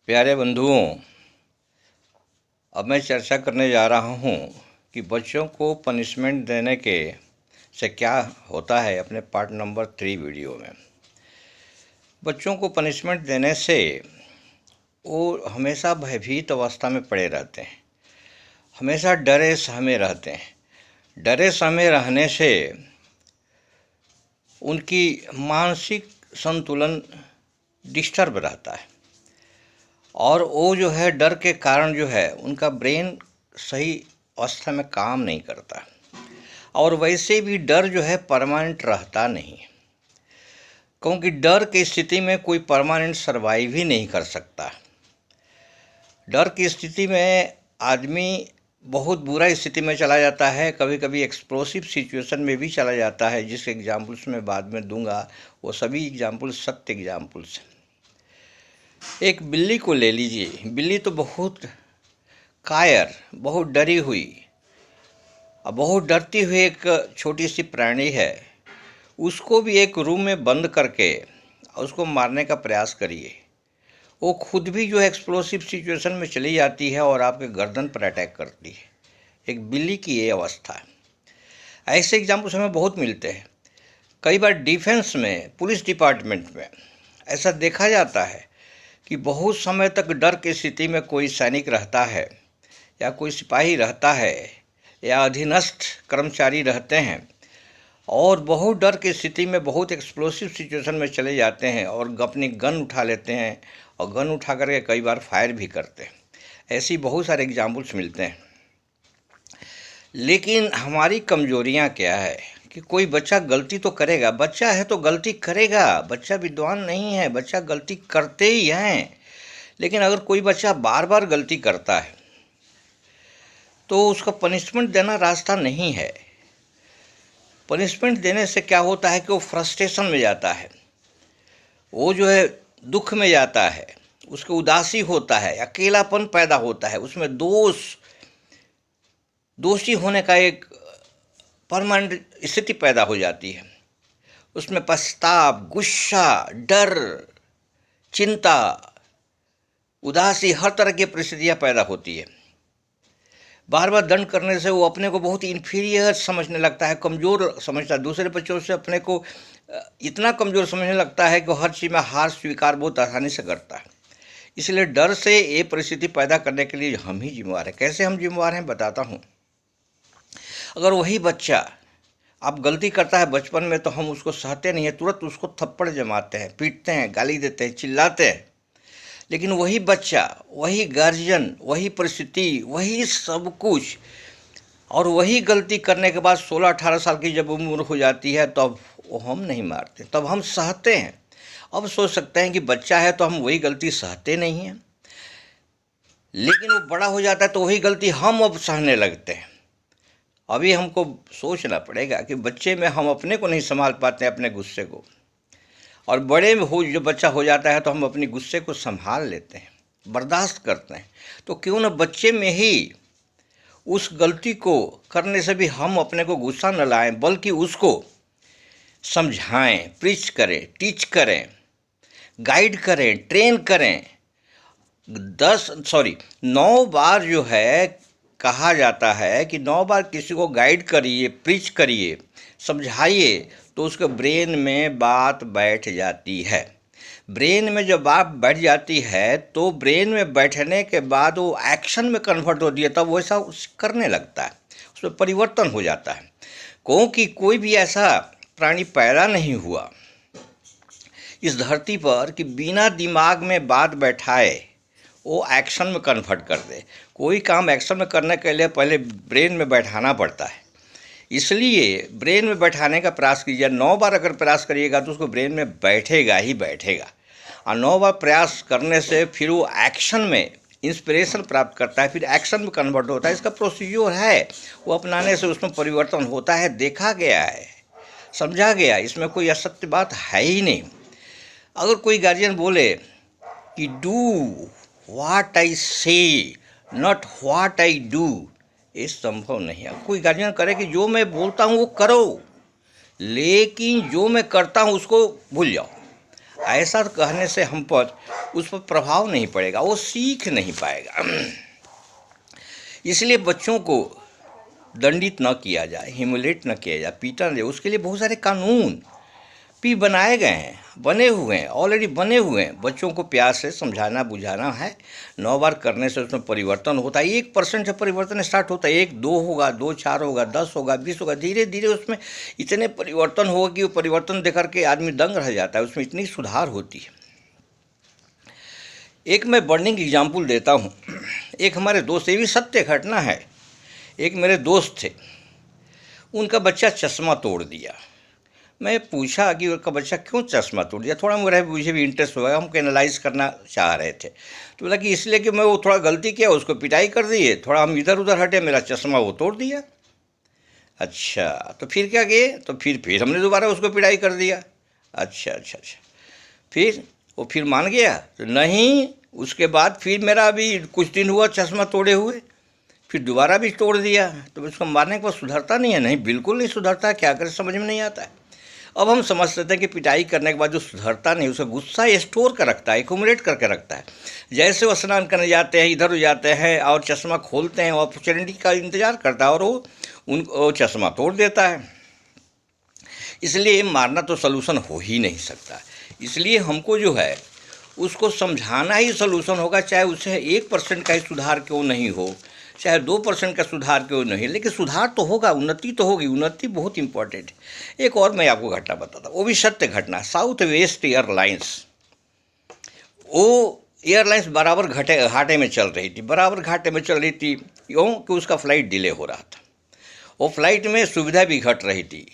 प्यारे बंधुओं, अब मैं चर्चा करने जा रहा हूँ कि बच्चों को पनिशमेंट देने के से क्या होता है। अपने पार्ट नंबर 3 वीडियो में बच्चों को पनिशमेंट देने से वो हमेशा भयभीत अवस्था में पड़े रहते हैं, हमेशा डरे सहमे रहते हैं। डरे सहमे रहने से उनकी मानसिक संतुलन डिस्टर्ब रहता है और वो जो है डर के कारण जो है उनका ब्रेन सही अवस्था में काम नहीं करता। और वैसे भी डर जो है परमानेंट रहता नहीं, क्योंकि डर की स्थिति में कोई परमानेंट सर्वाइव ही नहीं कर सकता। डर की स्थिति में आदमी बहुत बुरा स्थिति में चला जाता है, कभी कभी एक्सप्लोसिव सिचुएशन में भी चला जाता है, जिस एग्जाम्पल्स मैं बाद में दूंगा वो सभी एग्जाम्पल्स सत्य एग्जाम्पल्स हैं। एक बिल्ली को ले लीजिए। बिल्ली तो बहुत कायर, बहुत डरी हुई और बहुत डरती हुई एक छोटी सी प्राणी है। उसको भी एक रूम में बंद करके उसको मारने का प्रयास करिए, वो खुद भी जो है एक्सप्लोसिव सिचुएशन में चली जाती है और आपके गर्दन पर अटैक करती है। एक बिल्ली की ये अवस्था है। ऐसे एग्जाम्पल्स हमें बहुत मिलते हैं। कई बार डिफेंस में, पुलिस डिपार्टमेंट में ऐसा देखा जाता है कि बहुत समय तक डर की स्थिति में कोई सैनिक रहता है या कोई सिपाही रहता है या अधीनस्थ कर्मचारी रहते हैं और बहुत डर की स्थिति में बहुत एक्सप्लोसिव सिचुएशन में चले जाते हैं और अपनी गन उठा लेते हैं और गन उठा करके कई बार फायर भी करते हैं। ऐसी बहुत सारे एग्जाम्पल्स मिलते हैं। लेकिन हमारी कमजोरियां क्या है कि कोई बच्चा गलती तो करेगा, बच्चा है तो गलती करेगा, बच्चा विद्वान नहीं है, बच्चा गलती करते ही हैं। लेकिन अगर कोई बच्चा बार बार गलती करता है तो उसका पनिशमेंट देना रास्ता नहीं है। पनिशमेंट देने से क्या होता है कि वो फ्रस्ट्रेशन में जाता है, वो जो है दुख में जाता है, उसको उदासी होता है, अकेलापन पैदा होता है, उसमें दोषी होने का एक परमानेंट स्थिति पैदा हो जाती है। उसमें पछताव, गुस्सा, डर, चिंता, उदासी, हर तरह की परिस्थितियाँ पैदा होती है। बार बार दंड करने से वो अपने को बहुत इन्फीरियर समझने लगता है, कमज़ोर समझता है। दूसरे बच्चों से अपने को इतना कमज़ोर समझने लगता है कि हर चीज़ में हार स्वीकार बहुत आसानी से करता है। इसलिए डर से ये परिस्थिति पैदा करने के लिए हम ही जिम्मेवार हैं। कैसे हम जिम्मेवार हैं बताता हूँ। अगर वही बच्चा अब गलती करता है बचपन में तो हम उसको सहते नहीं हैं, तुरंत उसको थप्पड़ जमाते हैं, पीटते हैं, गाली देते हैं, चिल्लाते हैं। लेकिन वही बच्चा, वही गार्जियन, वही परिस्थिति, वही सब कुछ और वही गलती करने के बाद 16-18 साल की जब उम्र हो जाती है तब वो हम नहीं मारते, तब हम सहते हैं। अब सोच सकते हैं कि बच्चा है तो हम वही गलती सहते नहीं हैं, लेकिन वो बड़ा हो जाता है तो वही गलती हम अब सहने लगते हैं। अभी हमको सोचना पड़ेगा कि बच्चे में हम अपने को नहीं संभाल पाते हैं, अपने गुस्से को, और बड़े में हो जो बच्चा हो जाता है तो हम अपने गुस्से को संभाल लेते हैं, बर्दाश्त करते हैं। तो क्यों न बच्चे में ही उस गलती को करने से भी हम अपने को गुस्सा न लाएं, बल्कि उसको समझाएं, प्रीच करें, टीच करें, गाइड करें, ट्रेन करें। 9 बार जो है कहा जाता है कि 9 बार किसी को गाइड करिए, प्रीच करिए, समझाइए तो उसके ब्रेन में बात बैठ जाती है। ब्रेन में जब बात बैठ जाती है तो ब्रेन में बैठने के बाद वो एक्शन में कन्वर्ट होती है, तब वैसा करने लगता है, उसमें परिवर्तन हो जाता है। क्योंकि कोई भी ऐसा प्राणी पैदा नहीं हुआ इस धरती पर कि बिना दिमाग में बात बैठाए वो एक्शन में कन्वर्ट कर दे। कोई काम एक्शन में करने के लिए पहले ब्रेन में बैठाना पड़ता है। इसलिए ब्रेन में बैठाने का प्रयास कीजिए। 9 बार अगर प्रयास करिएगा तो उसको ब्रेन में बैठेगा ही बैठेगा, और 9 बार प्रयास करने से फिर वो एक्शन में इंस्पिरेशन प्राप्त करता है, फिर एक्शन में कन्वर्ट होता है। इसका प्रोसीजर है, वो अपनाने से उसमें परिवर्तन होता है, देखा गया है, समझा गया। इसमें कोई असत्य बात है ही नहीं। अगर कोई गार्जियन बोले कि डू व्हाट आई से, नॉट व्हाट आई डू, ये संभव नहीं है। कोई गार्जियन करे कि जो मैं बोलता हूँ वो करो, लेकिन जो मैं करता हूँ उसको भूल जाओ। ऐसा कहने से हम पर उस पर प्रभाव नहीं पड़ेगा, वो सीख नहीं पाएगा। इसलिए बच्चों को दंडित न किया जाए, ह्यूमिलेट न किया जाए, पीटा न जाए। उसके लिए बहुत सारे कानून भी बनाए गए हैं, बने हुए हैं, ऑलरेडी बने हुए हैं। बच्चों को प्यार से समझाना बुझाना है। 9 बार करने से उसमें परिवर्तन होता है। 1% से परिवर्तन स्टार्ट होता है। 1 2 होगा, 2 4 होगा, 10 होगा, 20 होगा। धीरे धीरे उसमें इतने परिवर्तन होगा कि वो परिवर्तन देख करके आदमी दंग रह जाता है। उसमें इतनी सुधार होती है। एक मैं बर्निंग एग्जाम्पल देता हूँ। एक हमारे दोस्त, ये भी सत्य घटना है। एक मेरे दोस्त थे, उनका बच्चा चश्मा तोड़ दिया। मैं पूछा कि उनका बच्चा क्यों चश्मा तोड़ दिया। थोड़ा मुझे भी इंटरेस्ट हुआ, हमको एनालाइज करना चाह रहे थे। तो बोला कि इसलिए कि मैं वो थोड़ा गलती किया, उसको पिटाई कर दिए, थोड़ा हम इधर उधर हटे, मेरा चश्मा वो तोड़ दिया। अच्छा, तो फिर क्या किए? तो फिर हमने दोबारा उसको पिटाई कर दिया। अच्छा अच्छा अच्छा, फिर वो फिर मान गया? तो नहीं, उसके बाद फिर मेरा अभी कुछ दिन हुआ चश्मा तोड़े हुए, फिर दोबारा भी तोड़ दिया। तो उसको मारने के बाद सुधरता नहीं है? नहीं, बिल्कुल नहीं सुधरता। क्या करें, समझ में नहीं आता है। अब हम समझ सकते हैं कि पिटाई करने के बाद जो सुधरता नहीं, उसका गुस्सा स्टोर कर रखता है, एक्यूमुलेट करके रखता है। जैसे वो स्नान करने जाते हैं, इधर जाते हैं और चश्मा खोलते हैं, अपॉर्चुनिटी का इंतजार करता है और वो चश्मा तोड़ देता है। इसलिए मारना तो सलूशन हो ही नहीं सकता। इसलिए हमको जो है उसको समझाना ही सलूशन होगा, चाहे उसे 1% का ही सुधार क्यों नहीं हो, चाहे 2% का सुधार क्यों नहीं, लेकिन सुधार तो होगा, उन्नति तो होगी। उन्नति बहुत इंपॉर्टेंट है। एक और मैं आपको घटना बताता हूँ, वो भी सत्य घटना। साउथ वेस्ट एयरलाइंस, वो एयरलाइंस बराबर घाटे में चल रही थी, बराबर घाटे में चल रही थी क्यों कि उसका फ्लाइट डिले हो रहा था। वो फ्लाइट में सुविधा भी घट रही थी,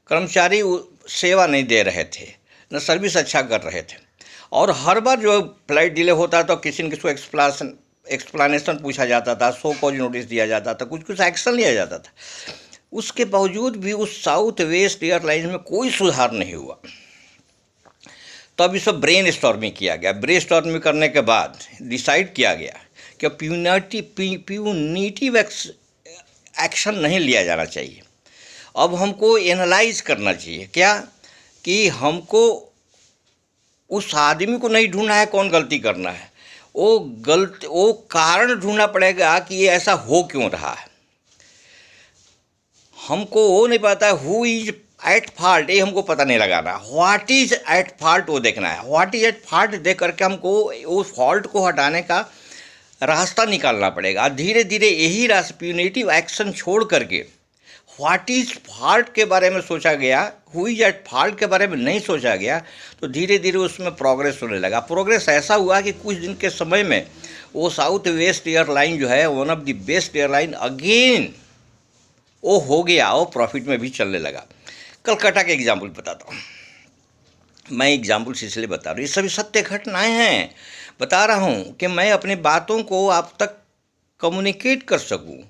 कर्मचारी सेवा नहीं दे रहे थे, न सर्विस अच्छा कर रहे थे। और हर बार जो फ्लाइट डिले होता तो किसी न किसी को एक्सप्लानेशन पूछा जाता था, सो कॉज नोटिस दिया जाता था, कुछ एक्शन लिया जाता था। उसके बावजूद भी उस साउथ वेस्ट एयरलाइंस में कोई सुधार नहीं हुआ। तो अब इसको ब्रेन स्टॉर्मिंग किया गया। ब्रेन स्टॉर्मिंग करने के बाद डिसाइड किया गया कि प्यूनिटिव एक्शन नहीं लिया जाना चाहिए। अब हमको एनालाइज करना चाहिए क्या, कि हमको उस आदमी को नहीं ढूंढना है कौन गलती करना है, वो कारण ढूंढना पड़ेगा कि ये ऐसा हो क्यों रहा है। हमको वो नहीं पता है हु इज एट फॉल्ट, ये हमको पता नहीं लगाना। व्हाट इज एट फॉल्ट वो देखना है। व्हाट इज एट फॉल्ट देख करके हमको उस फॉल्ट को हटाने का रास्ता निकालना पड़ेगा। धीरे धीरे यही रास्ता, प्यूनिटिव एक्शन छोड़ करके व्हाट इज फॉल्ट के बारे में सोचा गया, हु इज एट फॉल्ट के बारे में नहीं सोचा गया, तो धीरे धीरे उसमें प्रोग्रेस होने लगा। प्रोग्रेस ऐसा हुआ कि कुछ दिन के समय में वो साउथ वेस्ट एयरलाइन जो है, one of the best airline again वो हो गया, वो प्रॉफिट में भी चलने लगा। कलकत्ता के एग्जाम्पल बताता हूँ मैं। एग्जाम्पल इसलिए बता रहा हूँ, ये सभी सत्य घटनाएं हैं। बता रहा हूँ कि मैं अपनी बातों को आप तक कम्युनिकेट कर सकूँ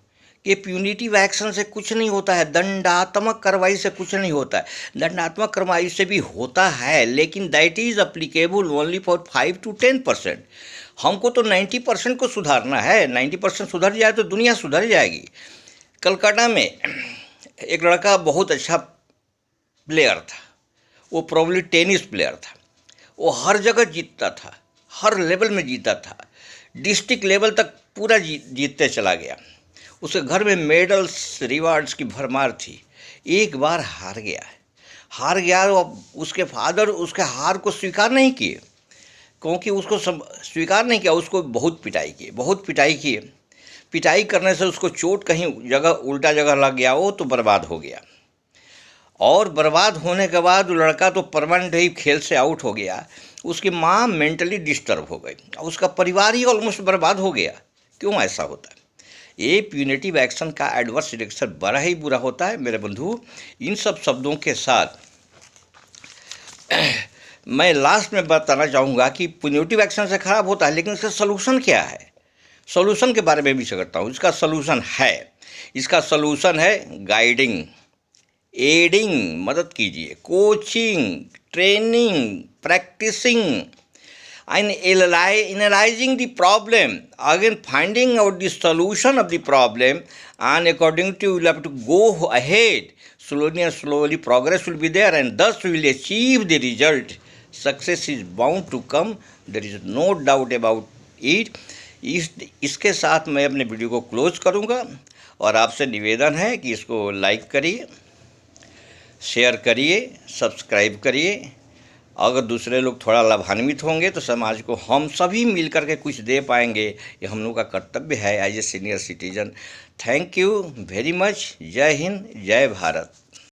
कि प्यूनिटिव एक्शन से कुछ नहीं होता है, दंडात्मक कार्रवाई से कुछ नहीं होता है। दंडात्मक कार्रवाई से भी होता है, लेकिन that is applicable only for 5 to 10%। हमको तो 90% को सुधारना है। 90% सुधर जाए तो दुनिया सुधर जाएगी। कलकत्ता में एक लड़का बहुत अच्छा प्लेयर था, वो प्रोबेबली टेनिस प्लेयर था। वो हर जगह जीतता था, हर लेवल में जीता था, डिस्ट्रिक्ट लेवल तक पूरा जीतते चला गया। उसके घर में मेडल्स रिवार्ड्स की भरमार थी। एक बार हार गया। अब उसके फादर उसके हार को स्वीकार नहीं किए, क्योंकि उसको स्वीकार नहीं किया। उसको बहुत पिटाई की। पिटाई करने से उसको चोट कहीं उल्टा जगह लग गया, वो तो बर्बाद हो गया। और बर्बाद होने के बाद वो लड़का तो परमानेंट ही खेल से आउट हो गया। उसकी माँ मेंटली डिस्टर्ब हो गई, उसका परिवार ही ऑलमोस्ट बर्बाद हो गया। क्यों ऐसा होता है? ये प्यूनिटिव एक्शन का एडवर्स रिएक्शन बड़ा ही बुरा होता है मेरे बंधु। इन सब शब्दों के साथ मैं लास्ट में बताना चाहूँगा कि प्यूनिटिव एक्शन से खराब होता है, लेकिन इसका सलूशन क्या है? सॉल्यूशन के बारे में भी करता हूँ। इसका सलूशन है गाइडिंग, एडिंग, मदद कीजिए, coaching, training, practising and analyzing the problem, again finding out the solution of the problem, and according to you will have to go ahead slowly, and slowly progress will be there, and thus we will achieve the result success is bound to come, there is no doubt about it. इसके साथ मैं अपने video को close करूँगा और आपसे निवेदन है कि इसको लाइक करिए, शेयर करिए, सब्सक्राइब करिए। अगर दूसरे लोग थोड़ा लाभान्वित होंगे तो समाज को हम सभी मिल कर के कुछ दे पाएंगे, ये हम लोग का कर्तव्य है as a senior citizen. Thank you very much. जय हिंद, जय भारत।